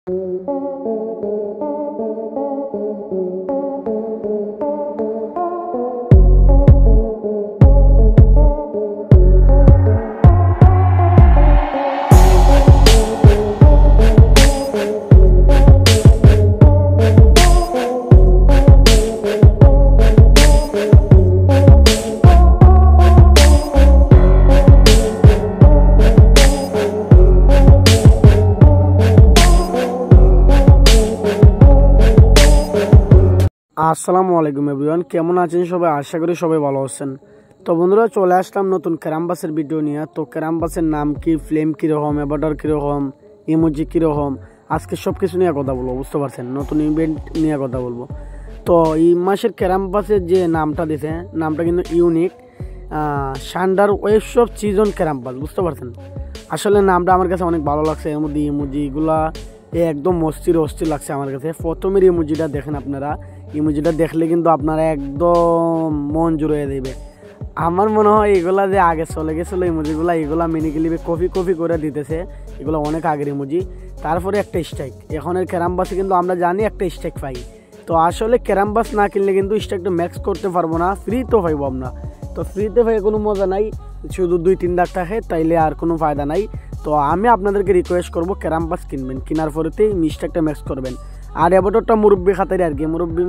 আসসালামু আলাইকুম এভরিওয়ান, কেমন আছেন সবাই? আশা করি সবাই ভালো আছেন। তো বন্ধুরা, চলে আসলাম নতুন ক্যারামবাসের ভিডিও নিয়ে। তো ক্যারামবাসের নাম কি, ফ্লেম কীরকম, অ্যাভাটার কীরকম, ইমোজি কীরকম, আজকে সব কিছু নিয়ে কথা বলবো, বুঝতে পারছেন? নতুন ইভেন্ট নিয়ে কথা বলবো। তো এই মাসের ক্যারামবাসের যে নামটা দিছে, নামটা কিন্তু ইউনিক, শান্ডার ওয়েভ অফ সিজন ক্যারামবাস, বুঝতে পারছেন? আসলে নামটা আমার কাছে অনেক ভালো লাগছে। এর মধ্যে ইমোজিগুলা একদম অস্থির অস্থির লাগছে আমার কাছে। প্রথমের ইমোজিটা দেখেন আপনারা, ইমোজিটা দেখলে কিন্তু আপনারা একদম মন জুড়িয়ে দেবে। আমার মনে হয় এগুলা যে আগে চলে গেছিলো ইমোজিগুলা, এগুলা মিনি ক্লিপে কপি করে দিতেছে, এগুলো অনেক আগের ইমোজি। তারপরে একটা স্ট্রাইক, এখনের ক্যারামবাসে কিন্তু আমরা জানি একটা স্ট্রাইক পাই। তো আসলে ক্যারামবাস না কিনলে কিন্তু স্ট্রাইকটা ম্যাক্স করতে পারবো না, ফ্রি তো পাইবো আমরা। তো ফ্রিতে পাই কোনো মজা নাই, শুধু 2-3 লাখ টাকা তাইলে আর কোনো ফায়দা নাই। তো আমি আপনাদেরকে রিকোয়েস্ট করবো, ক্যারামবাস কিনবেন, কেনার পরেতেই স্ট্রাইকটা ম্যাক্স করবেন। আর অ্যাভাটারটা মুরব্বী খাতারে আর কি, মুরব্বী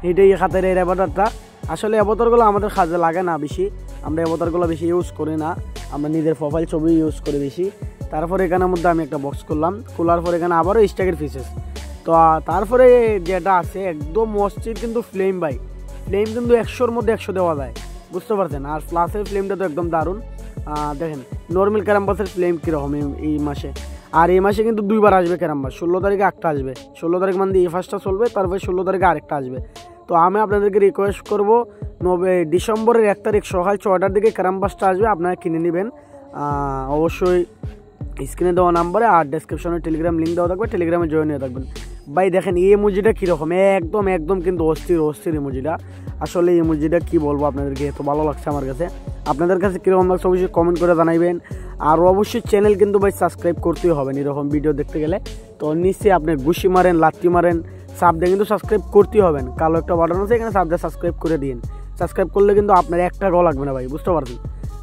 এটাই খাতারে এর অ্যাভাটারটা। আসলে অ্যাভাটারগুলো আমাদের কাজে লাগে না বেশি, আমরা অ্যাভাটারগুলো বেশি ইউজ করি না, আমরা নিজের প্রোফাইল ছবি ইউজ করি বেশি। তারপরে এখানের মধ্যে আমি একটা বক্স করলাম, খোলার পরে এখানে আবারও স্ট্যাকের পিসেস। তো তারপরে যেটা আছে একদম অস্থির কিন্তু ফ্লেম ভাই, ফ্লেম কিন্তু 100-র মধ্যে 100 দেওয়া যায়, বুঝতে পারছেন? আর প্লাসের ফ্লেমটা তো একদম দারুণ। দেখেন নর্মাল ক্যারামবাসের ফ্লেম কীরকম এই মাসে। আর এই মাসে কিন্তু 2বার আসবে ক্যারামবাস, 16 তারিখে একটা আসবে, 16 তারিখ মানে এই ফার্স্টটা চলবে, তারপরে 16 তারিখে আরেকটা আসবে। তো আমি আপনাদেরকে রিকোয়েস্ট করবো, ডিসেম্বরের 1 তারিখ সকাল 6টার দিকে ক্যারামবাসটা আসবে, আপনারা কিনে নেবেন। অবশ্যই স্ক্রিনে দেওয়া নাম্বারে আর ডেসক্রিপশনে টেলিগ্রাম লিঙ্ক দেওয়া থাকবে, টেলিগ্রামে জয়েন হয়ে থাকবেন। ভাই দেখেন এই ইমোজিটা কীরকম, একদম কিন্তু অস্থির ইমোজিটা। আসলে এই ইমোজিটা কী বলবো আপনাদেরকে, এত ভালো লাগছে আমার কাছে। আপনাদের কাছে কীরকম লাগছে অবশ্যই কমেন্ট করে জানাইবেন। আর অবশ্যই চ্যানেল কিন্তু ভাই সাবস্ক্রাইব করতেই হবে এরকম ভিডিও দেখতে গেলে। তো নিশ্চয়ই আপনি ঘুষি মারেন, লাত্তি মারেন, সাব দিয়ে কিন্তু সাবস্ক্রাইব করতেই হবেন। কালো একটা বাটন আছে, এখানে সাব দিয়ে সাবস্ক্রাইব করে দিন। সাবস্ক্রাইব করলে কিন্তু আপনার 1 টাকাও লাগবে না ভাই, বুঝতে পারছেন?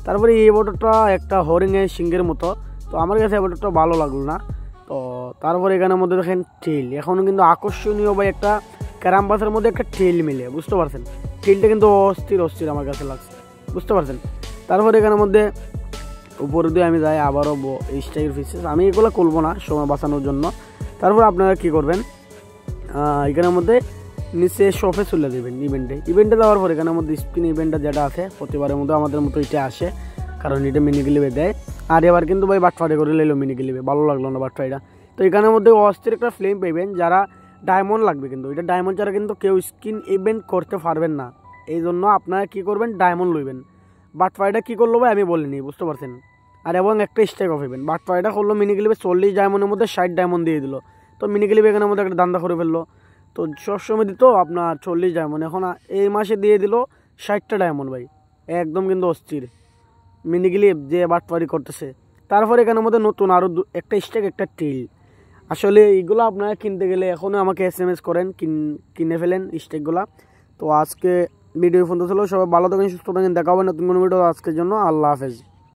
তারপরে এই বাটনটা একটা হরিণের সিংহের মতো, তো আমার কাছে এই বাটনটা ভালো লাগলো না। তো তারপরে এখানের মধ্যে দেখেন টেল, এখনও কিন্তু আকর্ষণীয় ভাই একটা ক্যারামবাসের মধ্যে একটা টেল মিলে, বুঝতে পারছেন? টেলটা কিন্তু অস্থির আমার কাছে লাগছে, বুঝতে পারছেন? তারপরে এখানের মধ্যে উপরে দিয়ে আমি যাই আবারও স্টাইল ফিসেস, আমি এগুলো করবো না সময় বাঁচানোর জন্য। তারপর আপনারা কী করবেন, এখানের মধ্যে নিচে শপে চলে দেবেন ইভেন্টে দেওয়ার পর এখানের মধ্যে স্পিন ইভেন্টটা যেটা আছে প্রতিবারের মধ্যে আমাদের মতো এটা আসে, কারণ এটা মিনি ক্লিপে দেয়। আর এবার কিন্তু ভাই বাটফাটে করে নিল মিনি ক্লিপে, ভালো লাগলো না বাটফাইটা। তো এখানের মধ্যে অস্থির একটা ফ্লেম পাইবেন, যারা ডায়মন্ড লাগবে, কিন্তু এটা ডায়মন্ড ছাড়া কিন্তু কেউ স্কিন ইভেন্ট করতে পারবেন না। এই জন্য আপনারা কী করবেন, ডায়মন্ড লইবেন। বাটফাইটা কী করলো ভাই আমি বলিনি, বুঝতে পারছেন? আর এবং একটা স্ট্যাক অফ হইবেন, বাটফাইটা করলো মিনি ক্লিপে 40 ডায়মন্ডের মধ্যে 60 ডায়মন্ড দিয়ে দিল। তো মিনি ক্লিপে এখানের মধ্যে একটা দান্দা করে ফেললো। তো সবসময় দিত আপনার 40 ডায়মন্ড, এখন এই মাসে দিয়ে দিল 60টা ডায়মন্ড ভাই, একদম কিন্তু অস্থির মিনি ক্লিপ যে বাটপারি করতেছে। তারপরে এখানের মধ্যে নতুন আরও একটা স্ট্যাক, একটা টেল। আসলে এইগুলো আপনারা কিনতে গেলে এখনও আমাকে SMS করেন, কিনে ফেলেন স্ট্যাকগুলো। তো আজকে ভিডিও ফোন ছিল, সবাই ভালো থাকেন, সুস্থ থাকেন, দেখা হবে নতুন কোনো ভিডিও। আজকের জন্য আল্লাহ হাফেজ।